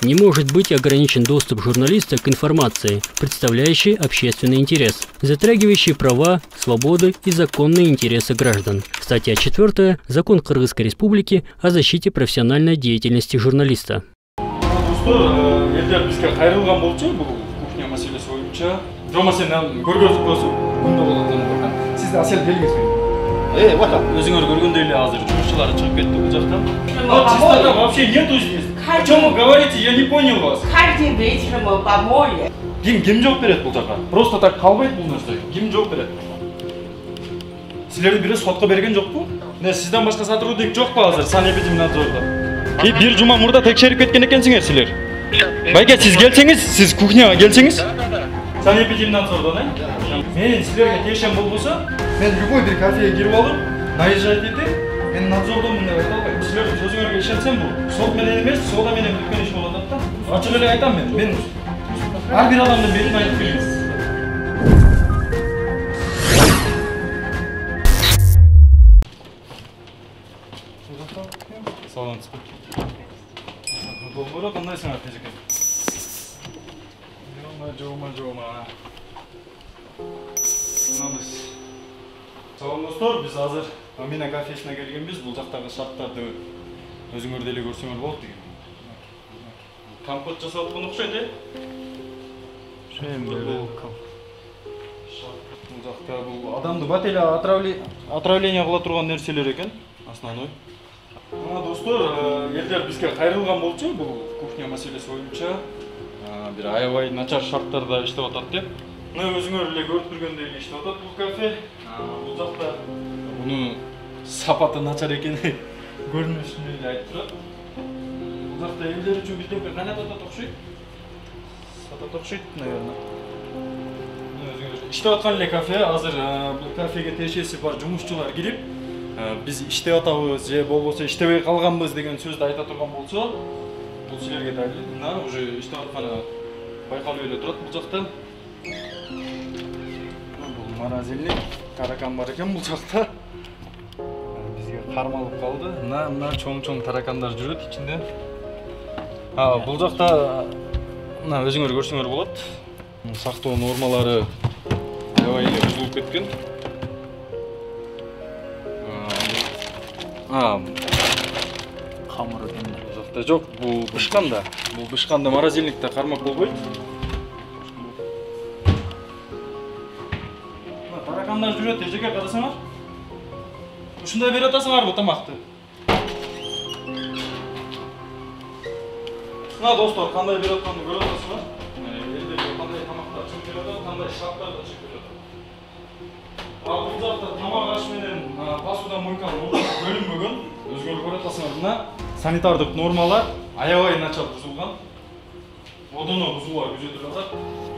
не может быть ограничен доступ журналиста к информации, представляющей общественный интерес, затрагивающей права, свободы и законные интересы граждан. Статья 4. Закон Кыргызской Республики о защите профессиональной деятельности журналиста. Вот так. Өзіңөр көргендей эле азыр жумушчулар чыгып кетти бул жактан. Чистота вообще нету здесь. О чем вы говорите? Я не понял вас. Каждый вечер мы помоем. Ким жооп берет бул жака? Просто так калбайт бул нерсе. Ким жооп берет? Силердин бири сотко берген жокпу? Не, сизден башка сотрудник жокпу азыр санэпидемнадзордо? И бир жума мурда текшерип кеткен экенсиңер силер. Байке, сиз келсеңиз, сиз кухняга келсеңиз. Санэпидемнадзордон, мен силерге тиешем болбосо, мен любой бир кафеге кирип алып, наезжать этип, мен надзордомун деп айта албайм. Силердин сөзүңөргө ишенсем бул сот менен эмес, соода менен бүткөн иш болот да. Ачык эле айтам мен ар бир адамдын бетин айтып беребиз. Саламатсызбы. Долборо кандайсыңар тежеке? Жома. Салам достор, биз азыр Амина кафесине келгенбиз. Бул жактагы шарттарды өзүңөр деле көрсөңөр болот деген. Компот жасап аткан окшойт, Бул жакта бул адамды бат эле отравление кыла турган нерселер экен, основной. Достор, элдер бизге кайрылган болчу бул кухня маселеси боюнча. Бир аябай начар шарттарда иштеп атат деп. Өзүңөр эле көрүп тургөндөй эле иштеп атат бул кафе. Бул жакта мунун сапаты начар экени көрүнүшүнө эле айтып турат. Бул жакта элдер үчүн бирдеме кайнатып атат окшойт. Сатат окшойт, наверное. Өзүңөр иштеп аткан эле кафе, азыр бул кафеге тиешеси бар жумушчулар кирип, биз иштеп атабыз же болбосо иштебей калганбыз деген сөздү айта турган болсо, бул силерге далил, уже иштеп атканы байкалып эле турат бул жакта. Бул морозильник, таракан бар экен бул жакта. Бизге кармалып калды. Мына чоң таракандар жүрөт ичинде. Бул жакта өзүңөр көрсөңөр болот. Сактоо нормалары аябай эле бузулуп кеткен. Камыр экен. Бул жакта жок, бул бышканда. Бул бышканда морозильникте кармак болбойт. Таракандар жүрөт, эжеке карасаңар. Ушундай берип атасыңарбы тамакты? Достор, кандай берип атканын көрүп атасыңар? Элдерге кандай тамактар чыгып берип атат, кандай шарттарда чыгып берип атат. Бул жакта тамак аш менен посуда мойканын бөлүнбөгөн. Өзүңөр көрүп атасыңар, мына санитардык нормалар аябай начар бузулган. Одоно бузуулар күзөтүлүп атат.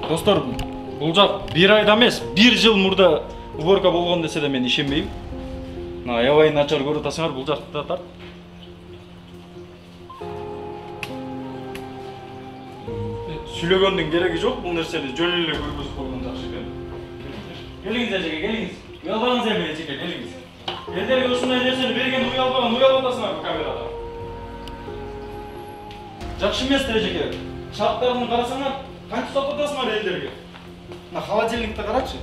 Достор, бул жак бир айда эмес, бир жыл мурда уборка болгон десе да мен ишенбейм. Аябай начар көрүп атасыңар, бул жакта тарт. Сүйлөгөндүн кереги жок, бул нерсени жөн эле көргөзүп койгон жакшы экен. Келиңиз эжеке, келиңиз. Уялбаңыз эми эжеке, келиңиз. Элдерге ушундай нерсени берген уялбап атасыңар бул камерада. Жакшы эмес да эжеке. Шарттарын карасаңар, кантип сатып атасыңар элдерге? Холодильникти карачы.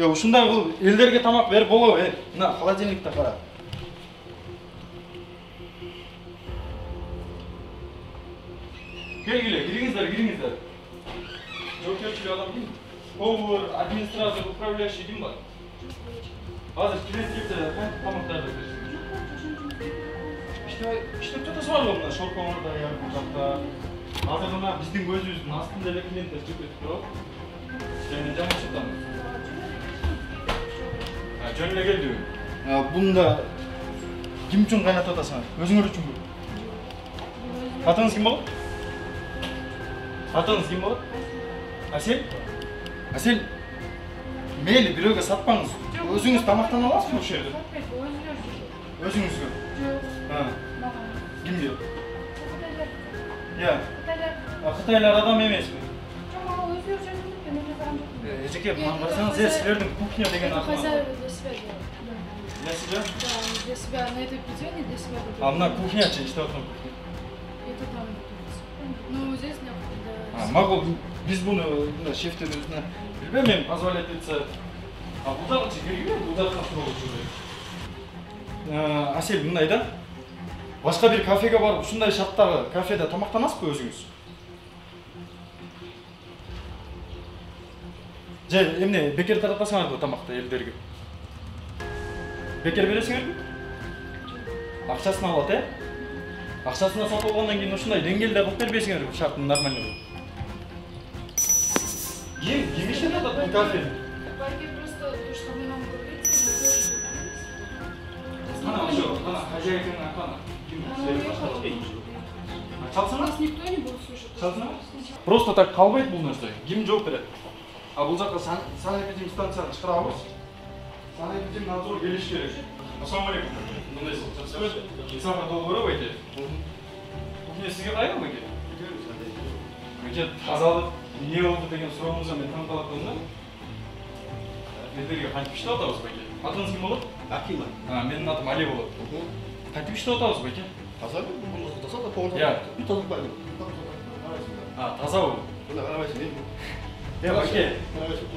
Ушундай кылып элдерге тамак берип болобу? Мына холодильникти кара. Кириңиздер. Жоопкерчилик адам ким? Повар, администратор, управляющий ким бар? Азыр клиент келсе, кантип тамактарды берсиңер? Иштеп жатасыңарбы мына шорпоңордо, бул жакта? Азыр мына биздин көзүбүздүн астында эле клиенттер чыгып кетип турат. Сени жаманчыктан. Жөн эле келдиби? Бунда ким үчүн кайнатып атасыңар? Өзүңөр үчүнбү? Атыңыз ким болот? Атыңыз ким болот? Асел? Асел, мейли бирөөгө сатпаңыз. Өзүңүз тамактана аласызбы ошол жерде? Өзүңүзгө? Жок. Кимге? Кытайлар адам эмеспи? Эжеке, мына карасаңыз, силердин кухня деген акы бар. для себя на это эпидемии для себя готовить. А мына кухнячы иштеп аткан кухня. Это там готовится. Ну, здесь для... Макул биз буну мына шефтин өзүнө билбейм, мен позволять этсе. А бул дагычы керек эле, бул дагы катуу болчу. Асель мындай да. Башка бир кафеге барып, ушундай шарттагы кафеде тамактанасызбы өзүңүз? Же эмне бекер таратасыңарбы тамакты элдерге? Бекер бересиңерби? Акчасын алат, Акчасына сатып алгандан кийин ушундай деңгээлде кылып бербейсиңерби, шарттын нормальный. Ким иштеп атат бул кафе? Просто то, что вы нам говорите, мы тоже добились. Ана ошо, ана хозяйканын аканы. Чалсаңар? Нас никто не будет слушать. Чалсаңар? Просто так калбайт бул нерсе. Ким жооп берет? А бул жакка санэпидем станцияны чыгарабыз. Санэпидем надзор келиш керек. Ассалому алейкум. Мындай чалсаңар. Инсанга долбоору байке. Кухня сизге кайгы байке? Мынча тазалык эмне болду деген сурооңузга мен таң калып калдым да. Элдерге кантип иштеп атабыз байке? Атыңыз ким болот? Акима. Менин атым Али болот. Кантип иштеп атабыз байке? Таза да полностью. Я. Bir таза бар. Тазабы? Мына карабайсың, Байке.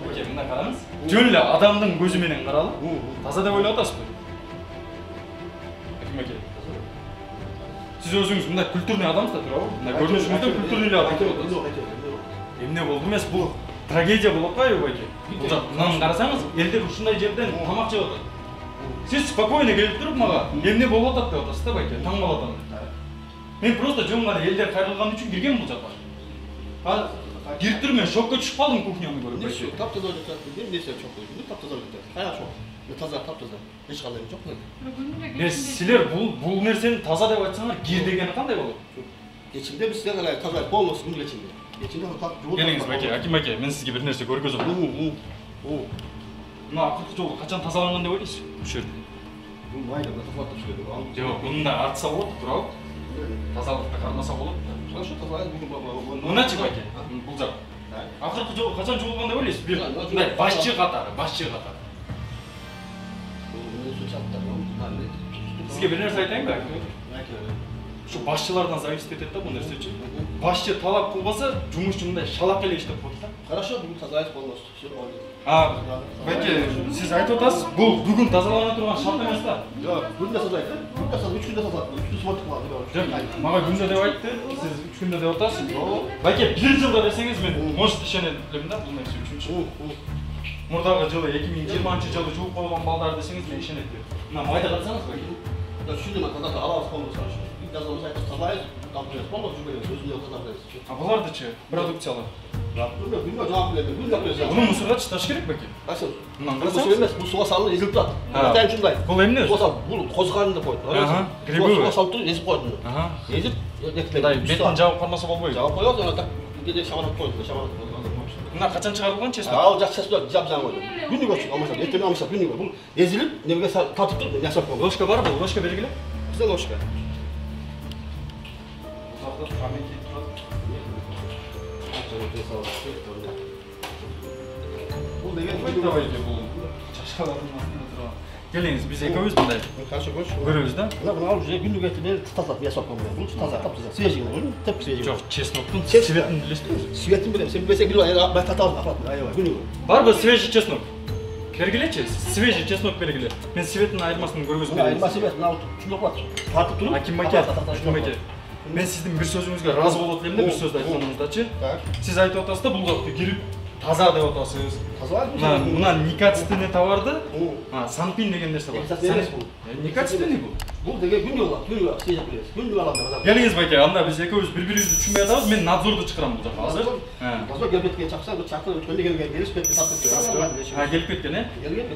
Байке, мына караңыз. Жөн эле адамдын көзү менен каралы. Таза деп ойлоп атасызбы? Аким аке. Сиз өзүңүз мындай культурный адамсыз да, туурабы? Мына көрүнүшүңүздө культурный эле адам деп атасыз. Эмне болду эмес, бул трагедия болуп атпайбы байке? Бул жак мынаны карасаңыз, элдер ушундай жерден тамак жеп атат. Сиз спокойно келип туруп мага эмне болуп атат деп атасыз да байке, таң калып атам. Мен просто жөн гана элдер кайрылган үчүн киргем бул жакка. А кирип туруп мен шокко түшүп калдым кухняны көрүп байке. Таптаза жатат, эмнеси чок койду? Таптаза жатат. Кая чок? Таза, таптаза. Эч кандай жок. Силер бул нерсени таза деп айтсаңар, кир дегени кандай болот? Кечинде биз силер эле таза полностью күн кечинде. Кечинде так жол. Келиңиз байке, Аким аке, мен сизге бир нерсе көргөзөм. Мына акыркы жолу качан тазаланган деп ойлойсуз? Ушул жерде. Майда тазалап түшүрдү. Жок, мында артса болот, туурабы? Тазалыкты кармаса болот. Хорошо, таза бүгүн Мыначы байке, бул жак. Акыркы жолу качан жуылган деп ойлойсуз? Бир мындай башчы катары. Сизге бир нерсе айтайынбы? Şu başçılardan зависит etет да бул нерсечи. Başçı талап кылбаса, жумушчу мындай шалак эле иштеп коет да. Хорошо, бүгүн таза полностью. Всё болду. Байке, сиз айтып атасыз, бул бүгүн тазалана турган шарт эмес да. Жок, күндө таза. Күндө таза, 3 күндө таза. 3 күндө смотрик кылат. Жок, мага күндө деп айтты, сиз 3 күндө деп атасыз. Байке, 1 жылда десеңиз мен может ишенет элем да бул нерсе үчүн. Мурдагы жылы 2020-жылы жууп койгон балдар десеңиз мен ишенет деп. Мына майда карасаңыз байке. Да шүнүм таза алабыз полностью. Жазылмаса айтып таза, таптырып полностью жүргөн өзүнө таза берет. А булардычы продукциялар. Күндө жаап берет, күндө берет. Муну мусорго чыташ керек байке. Асыл. Мындан Бул карасаңыз эмес, бул суга салынып эзилип турат. Атайын ушундай. Бул эмне? Суга салып, бул козгарын деп коет. Грибы. Суга салып туруп эзип коет. Эзип, Мындай бетин жаап кармаса болбойбу? жаап коет, ана так кеде шамалап коет, шамалап. Мына качан чыгарылган чесно? Ал жакчасы жап жаңы койду. Күнүгө алмаса, эртең алмаса күнүгө. Бул эзилип, немеге тартып туруп, ясап койду. Ложка барбы? Ложка бергиле. Bizde ложка. Uzakta kameki turат. Бул деген Давайте бул чашкалардын астында турган. Келиңиз, биз экөөбүз мындай Хорошо, көрөбүз да. Мына уже күнүгө этине таза ясап койду. Бул таза, таптаза. Свежий, теп свежий. Жок, чесноктун светин билесизби? Светин билем, сен билсең билбей, мен татабыз апарат. Аябай, күнүгө. Барбы свежий чеснок? Бергилечи, свежий чеснок бергиле. Мен светин айырмасын көргөзүп берейин. Айырмасы эмес, мына чындап калат. Тартып туруп. Аким аке, мен сиздин бир сөзүңүзгө ыраазы болот элем да, бир сөздү айтканыңыздачы. Сиз айтып атасыз да, бул жакты кирип таза деп атасыз. Таза? Мына некачественный товарды, санпин деген нерсе бар. Некачественный бул. Бул деген күнүгө свежий берет. Күнүгө алам. Келиңиз байке, анда биз экөөбүз бири-бирибизди түшүнбөй атабыз. Мен надзорду чакырам бул жака азыр. Таза келбетке чакса, бул чакырып өткөндө келген велосипедти сатып келип кеткен,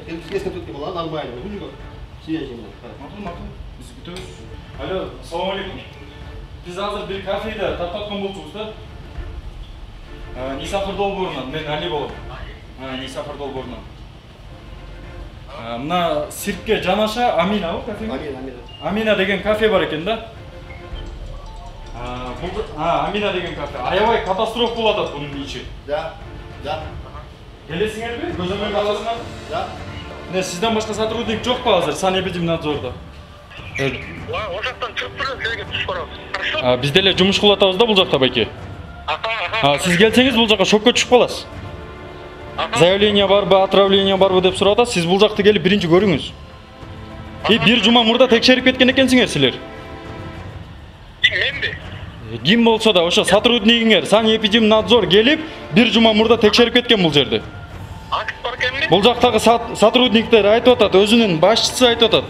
келип кеткен болот, нормально. Күнүгө свежий. Макул. Биз күтөбүз. Алло, салам алейкум. Биз азыр бир кафеде тартаткан болчубуз да. Нисафыр долбоорунан, мен Али болом. Нисафыр долбоорунан. Мына сиркке жанаша Аминабы кафе? Амина деген кафе бар экен да. Амина деген кафе. Аябай катастрофа болуп атат бунун ичи. Да. Келесиңерби? Көзөмөлгө аласыңар? Да. Сизден башка сотрудник жокпу азыр санэпидемнадзордо? О жақтан шығып тұрып сізге түсіп барамыз. Хорошо? Біз деле жұмыс қылып атабыз да бұл жақта байке. Сіз келсеңіз бұл жаққа шокқа түсіп қаласыз. Заявление барбы, отравление барбы деп сұрап атасыз. Сіз бұл жақты келіп бірінші көріңіз. Bir жұма мұрда текшеріп кеткен екенсіңер сілер. Мен бе? Ким болса да, ошо сотруднигиңер, санэпидемнадзор келип, bir жұма мұрда текшерип кеткен бул жерде. Акт бар экенби? Бул жактагы сотрудниктер айтып атат, өзүнүн башчысы айтып атат.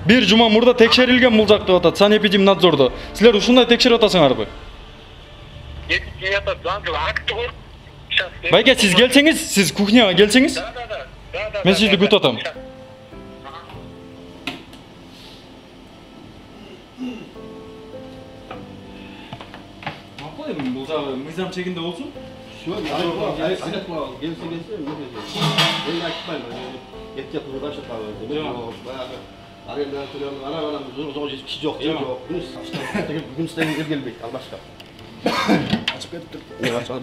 Bir жұма мұрда текшерилген бул жак деп атат, санэпидемнадзордо. Силер ушундай текшерип атасыңарбы? Акты бар. Байке, сиз келсеңиз, сиз кухняга келсеңиз, мен сизди күтүп атам. Бұл жағы мыйзам чегінде болсын? Все, айтып қойған, келсе, мен айтпаймын. Ет жеп тұрып ашып қалады. Аренда төлемін, ана жоқ кіші жоқ, жем жоқ. Бүгін істеген келмейді, албашқа. Ашып кетіп тұр.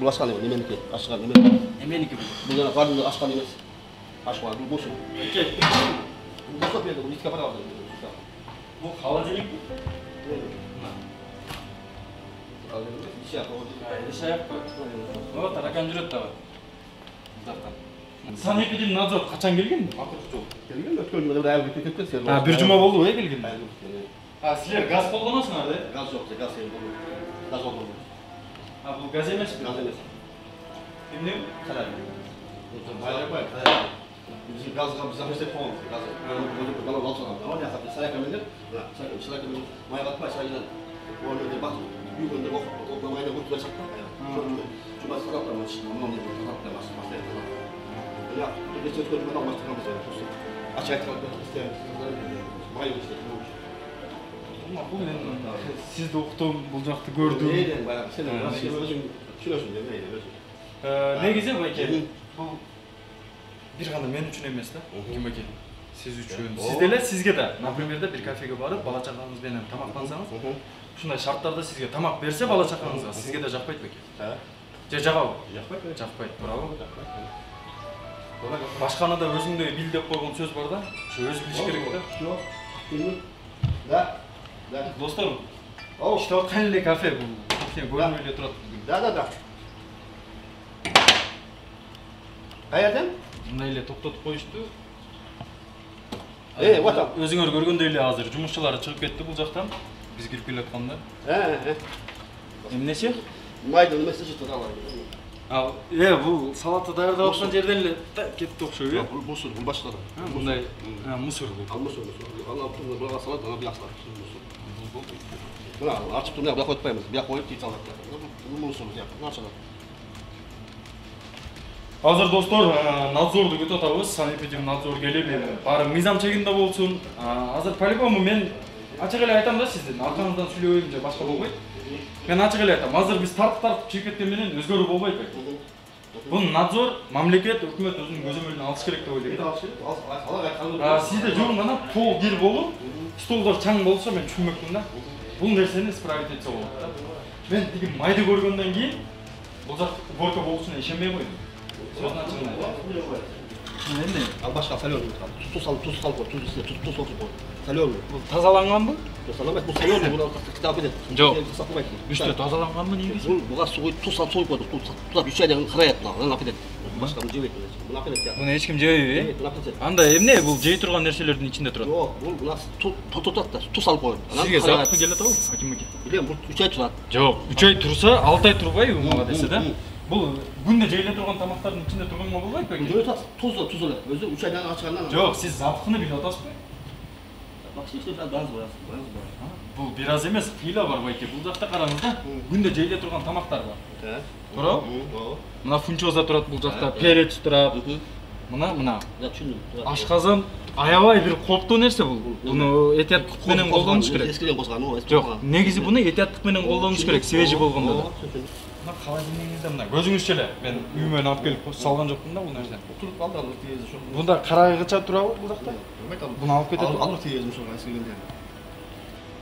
Бұл ашқан емес, неменікі, ашқан неменікі. Неменікі бұл? Бұл қарынды ашқан емес. Ашқан, бұл босың. Бұл босып берді, бұл итке апара алды. Бұл холодильник бұл? О, таракан жүрет тағы. Санэпидемнадзор қачан келген? Келген, өткен жұмада бір айлы кеткен сен. Bir жұма болды ғой келген? Сілер газ қолданасыңар да? Газ жоқ, газ болды. Газ болды. Бұл газ емес пе? Gaz емес. Емне? Қалай? Байлай. Bizim gazga biz yapıştık falan. Gaz. Böyle bana balçalan. Ama ne yaptı? Saray kameler. Saray kameler. Maya batma sayılan. O önde bak. Büyük önde bak. Toplamayla bu tutacak. Cuma saratlamış. Ondan da saratlamaz. Masaya sarat. Ya, bir de çocuk bana başlamak üzere. Açık tarafta isteyen maya işte. Бұл енді сізді оқыту бұл жақты көрдім. Нейден баяғы сен өзің түсінесің де нейді өзің. Негізі байке, бұл bir ғана мен үшін емес та, кім байке? Сіз үшін. Сізделер сізге де, например, бір кафеге барып, бала шағаңызбен тамақтансаңыз, шундай шарттарда сізге тамақ берсе бала шағаңызға, сізге де жақпайды байке. Же жағау? Жақпайды. Браво. Башқанада өзіңде бил деп қойған сөз бар да, өзі біліш керек та. Да. Достар, işte o kanlı kafe bu. Görünmüyle turат. Da. Qayerden? Bunday to'xtatib qo'yishdi. Vatan. O'zinglar ko'rgandek hozir жұмысшылары chiqib ketdi bu yoqdan. Biz kirib kelayotganda. Emnechi? Mayda nimasi chiqdi Al, bu salata dayardab atgan жерден эле кетти окшойт, э? Бул мусор, бул башка. Мындай, мусор бул. Ал мусор. Аны буга салат, аны буяк салат. Мына ачып турмай буяк коюп атпайбыз. Буяк коюп тип салат. Бул мусор буяк. Началат. Азыр достор, надзорду күтүп атабыз. Санэпидемнадзор келип, баары мыйзам чегинде болсун. Азыр по-любому мен ачык эле айтам да сиздин аркаңыздан сүйлөбөйм же башка болбойт. Мен ачык эле айтам. Азыр биз тартып чыгып кеткен менен өзгөрүү болбойт. Бул надзор, мамлекет, өкмөт өзүнүн көзөмөлүнө алыш керек деп ойлойм. Сизде жолуңан пол кир болуп, столдор чаң болсо мен түшүнмөкмүн да. Бул нерсени исправить этсе болот да. Мен тиги майды көргөндөн кийин бул жак уборка болушуна ишенбей койдум. Сөзүн ачыгын. Эмне? Ал башка солёный. Туз салып кой. Солёный. Бул тазаланганбы? Тазаламайт, бул солёный, буну китап эдет. Жок. Үстү тазаланганбы негизи? Бул буга суу туз салып койду. Туз 3 айдан карайат мына. Анан апедет. Башка мын жебейт. Мына апедет. Муну эч ким жебейби, э? Анда эмне бул жей турган нерселердин ичинде турат? Жок, бул мына тототат да. Туз салып койду. Сизге запахы келет абы, акимеке? Билем, бул 3 ай турат. Жок, 3 ай турса, 6 ай турбайбы мага десе да? Бул күндө жейле турган тамактардын ичинде турганга болбойт белки? Жөөт туз эле. Өзү 3 айдан ачыгандан. Жок, сиз запахыны билип атасызбы? Бакчы газ бар. Бул бир аз эмес, кыйла бар байке. Бул жакта караңыз да. Күндө жейле турган тамактар бар. Туурабы? Мына фунчоза турат бул жакта, перец турат. Мына. Да, түшүндүм. Ашказан аябай бир кооптуу нерсе бул. Буну этияттык менен колдонуш керек. Эскиден козган уу? Жок, негизи буну этияттык менен колдонуш керек, свежий болгондо да. Мына холодильнигиңизде мына көзүңүзчө эле. Мен үйүмө алып келип салган жокмун да бул нерсени. Туруп калды, алып тез ошо. Бунда карайгыча турабы бул жакта? Буну алып кетет. Алып тез ошо эскиденде.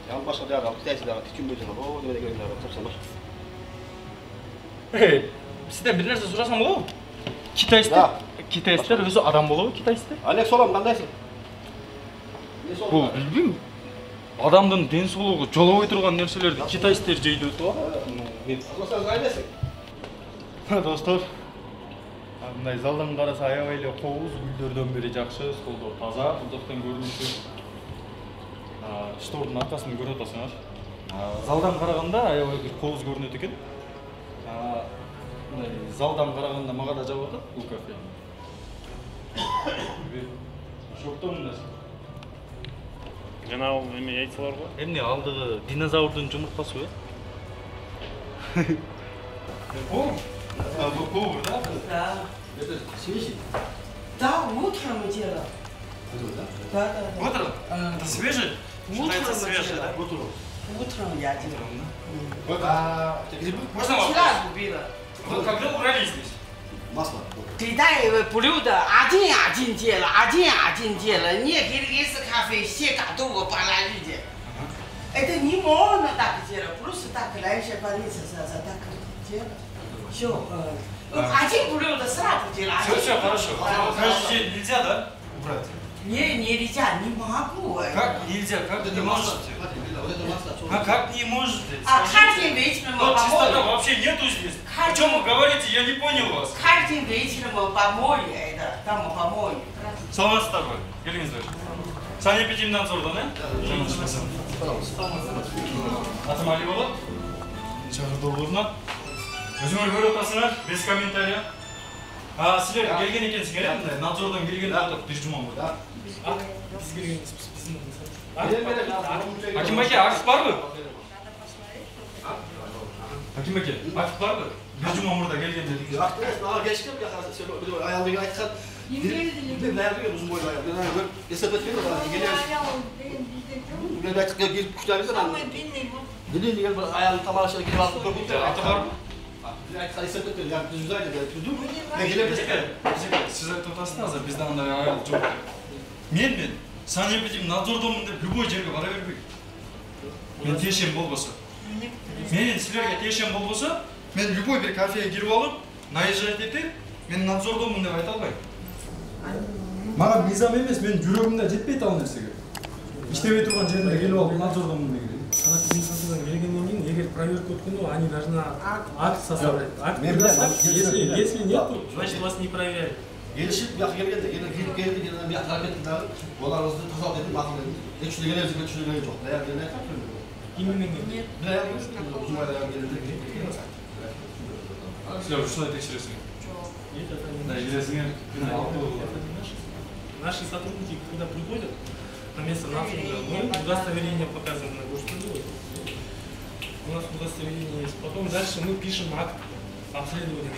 Я башка жагы алып тез дагы түкүнбөйсүң. О, неме деген дагы тапсам баш. Сизден бир нерсе сурасам болобу? Китайстер өзү адам болобу Китайстер? Алек солам кандайсың? Бұл білбеймін. Адамдың денсаулығы жолабай тұрған нәрселерді китайстер жейді өтіп. Достар, мындай залдан қараса аябай қоғыз, гүлдерден бері жақсы, столдар таза, бұл жақтан көрінісі. Штордың арқасын көріп отырсыңдар. Залдан қарағанда аябай қоғыз көрінеді екен. Залдан қарағанда маған да жабы жатады бұл кафе. Шоқтауын нәрсе. Жаңағы неме яйцалар ғой? Емне алдығы динозаврдың жұмыртқасы ғой. Бұл повар, да? Да. Это свежий? Да, утром делала. Да. Утром? Это свежий? Считается свежий, да? Утром я делала. Можно вопрос? Вчера купила. Вы когда убрались здесь? Масло. Китай блюдо один делала, один делала. Некоторые咖啡все готовы по виде. Это не можно так делать, просто так раньше больница так делать. Все. Один блюдо сразу делать. Все, хорошо. Каждый день нельзя, да? Убрать? Нельзя, не могу. Как нельзя? Как не можете? А как не можете? Каждый вечером Вот чистота помою. вообще нету здесь. О чем вы говорите? Я не понял вас. Каждый вечером помою это, там помою. Саламатсыздар ғой? Келіңіздер. Санэпидемнадзордан, да? Жаңа шықпасам. Атым Али болады. Шақырды орнына. Өзіңер көріп отырсыңдар, без комментария. Сіздер келген екенсіңер, мындай надзордан келген жатыр, бір жұма болды. Biz gelgeniz bizim Аким Баке, акт бар ғой? Аким Баке, акт бар ғой? Bir жұма мұрда келген дедіңіз. Акт емес, маған кешкен, аялдыға айтқан. Мен нәрдіген ұзын бойлы аял. Мен аял есеп еткен ғой, мен айтып келіп күштәріңіздер. Неден деген бір аялы тамашына келіп алып көрмейді. Аты бар ма? Айтқан есеп еткен, жүз айды, түзу. Мен келіп Сіз айтып отырсыз, азар бізде андай аял жоқ. Мен санэпидемнадзордамын деп любой жерге бара бермеймін. Мен тиешем болбоса. Менен силерге тиешем болбоса, мен любой bir кафеге кирип алып, наезжать етіп, мен надзордамын деп айта албайм. Маған мизам емес, мен жүрегімде жетпейді ал нәрсеге. İştebey тұрған жерінде келіп алып, надзордамын деген. администрациядан келгеннен кейін, егер проверка өткенде, они должны акт составлять. Акт предоставить. Если нет, значит вас не проверяют. Gelişip gelgende, geldi, bir hareket ettiler. Onlarımızda tasavvur edip bakın dedim. Üçlü gene yazık, üçlü gene çok. Değer ne yapıyor? Именно Değer uzun aylar geldi. Силер ушундай текшересиңер. Да, илесиңер. Наши сотрудники, когда приходят на место надзора, мы удостоверение показываем на госуслугу. У нас удостоверение есть. Потом дальше мы пишем акт обследования.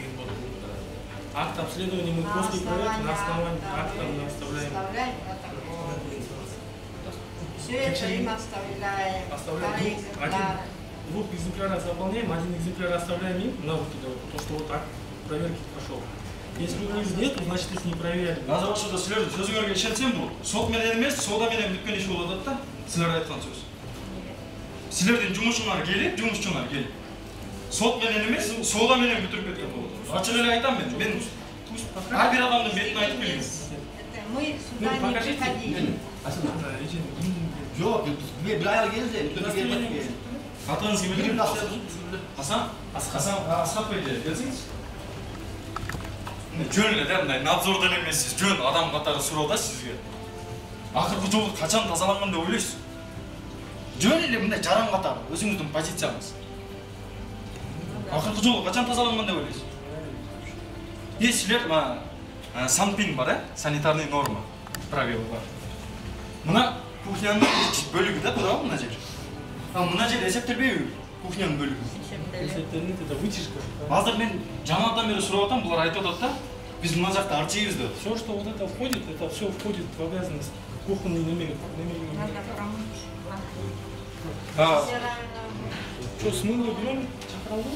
Акт обследования мы после проверки на основании акта мы оставляем. Все это им оставляем. Двух экземпляров заполняем, один экземпляр оставляем им на выкидывать, потому что вот акт проверки прошел. Если у них нет, значит их не проверяли. Назар ошондо силердин сөзүңөргө ишенсем бул сот менен эмес, соода менен бүткөн иш болуп атат да. Силер айткан сөз. Силердин жумушуңар келип, жумушчуңар келип. Сот менен эмес, соода менен бүтүрүп кеткен болот. Ачык эле айтам мен ар бир адамдын бетин айтып келиңиз. Мы сюда не приходили. Yok, bir ayar gelince, üstüne gelmek. Атыңыз ким Bilim экен? nasıl? Асан? Асхат Бейде, келсеңиз. Жөн эле да, мындай надзордон эмес сиз, жөн адам катары суроо да сизге. Акыркы жолу качан тазаланган деп ойлойсуз? Жөн эле мындай жаран катары өзүңүздүн позицияңыз. Акыркы жолу качан тазаланган деп ойлойсуз? Силер санпин бар, санитарный норма, правила бар. Мына кухнянын бөлүгү да туурабы мына жер? Мына жер эсептелбейби кухнянын бөлүгү? Эсептелинет, это вытяжка. Азыр мен жаңадан бери сурап атам, булар айтып атат да. Биз мына жакта арчийбиз деп. Все, что вот это входит, это все входит в обязанность кухонной немеги. Что, смыло берем, чакыралды?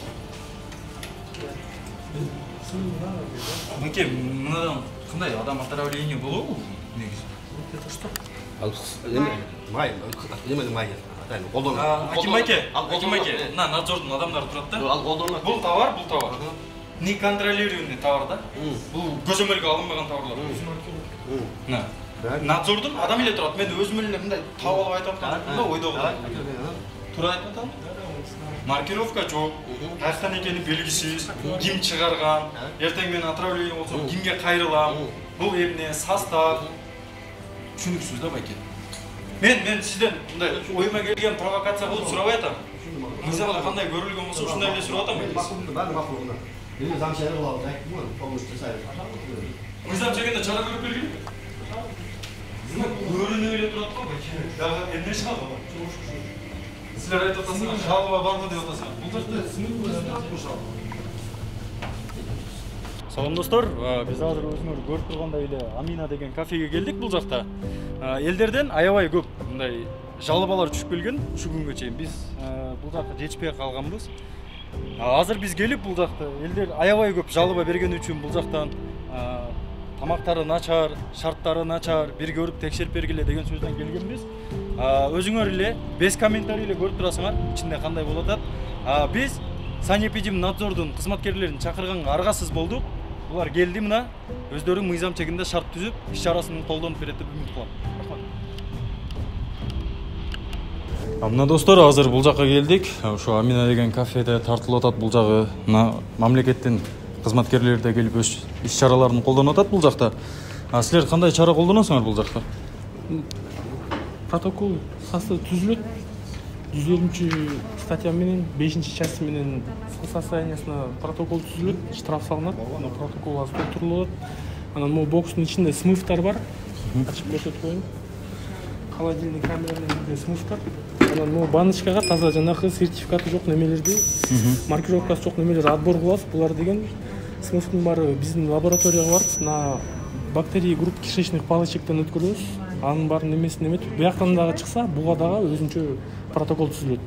Смыло надо, да? Мынке, мынадан кандай адам отравление болобу негизи? Это что? Май, yemedim may. Аким Баке, мына надзордун адамдары турат да. Бул товар. Неконтролируемый товар да. Бул көзөмөлгө алынбаган товарлар. надзордун адам эле турат. Мен өзүм эле мындай таап алып айтып атканда ойдо калат. Туура айтып атам. Маркировка жок, кайдан экени белгисиз, ким чыгарган, эртең мен отравление болсо кимге кайрылам, бул эмне, состав түшүнүксүз да байке. Мен сизден мындай оюма келген провокация кылып сурабай атам. Мыйзамда кандай көрүлгөн болсо ушундай эле сурап атам. Заң шайыр кылабыз, айттым го, полностью жасайбыз. Мыйзам чегенде чара көрүп белгиле. Көрүнүп эле турат го байке. Дагы эмне чыгат ал? Силер айтып атасыңар, жалоба барбы деп атасыңар. Бул жерде салам достор, биз азыр өзүңөр көрүп тургандай эле Амина деген кафеге келдик бул жакта. Элдерден аябай көп мындай жалобалар түшүп келген ушу күнгө чейин. Биз бул жакка жетишпей калганбыз. Азыр биз келип бул жакта элдер аябай көп жалоба берген үчүн бул жактан тамактары начар, шарттары начар, бир көрүп текшерип бергиле деген сөздөн келгенбиз. Өзүңөр эле без комментарий эле көрүп турасыңар, ичинде кандай болуп атат. Биз Санэпидемнадзордун кызматкерлерин чакырганга аргасыз болдук. Булар келди мына, өздөрү мыйзам чегинде шарт түзүп, иш чарасын колдонуп берет деп үмүт кылам. Мына достор, азыр бул жакка келдик. Ошо Амина деген кафеде тартылып атат бул жагы. Мына мамлекеттин кызматкерлери да келип өз иш чараларын колдонуп атат бул жакта. Силер кандай чара колдоносуңар бул жакта? Протокол состав түзүлөт. 120 статья менен 5 часть менен состояниясына протокол түзүлөт, штраф салынат. Аны протокол азыр толтурулат. Анан могу бокстун ичинде смывтар бар. Ачып көрсөтүп коеюн. Холодильник камераларында смывтар. Анан могу баночкага таза жанагы сертификаты жок немелерди, маркировкасы жок немелерди отбор кылабыз. Булар деген смывтун баары биздин лабораторияга барып, на бактерия групп кишечных палочектен өткөрөбүз. Анын баарын немесин эметип, бияктан дагы чыкса, буга дагы өзүнчө протокол түзүлөт.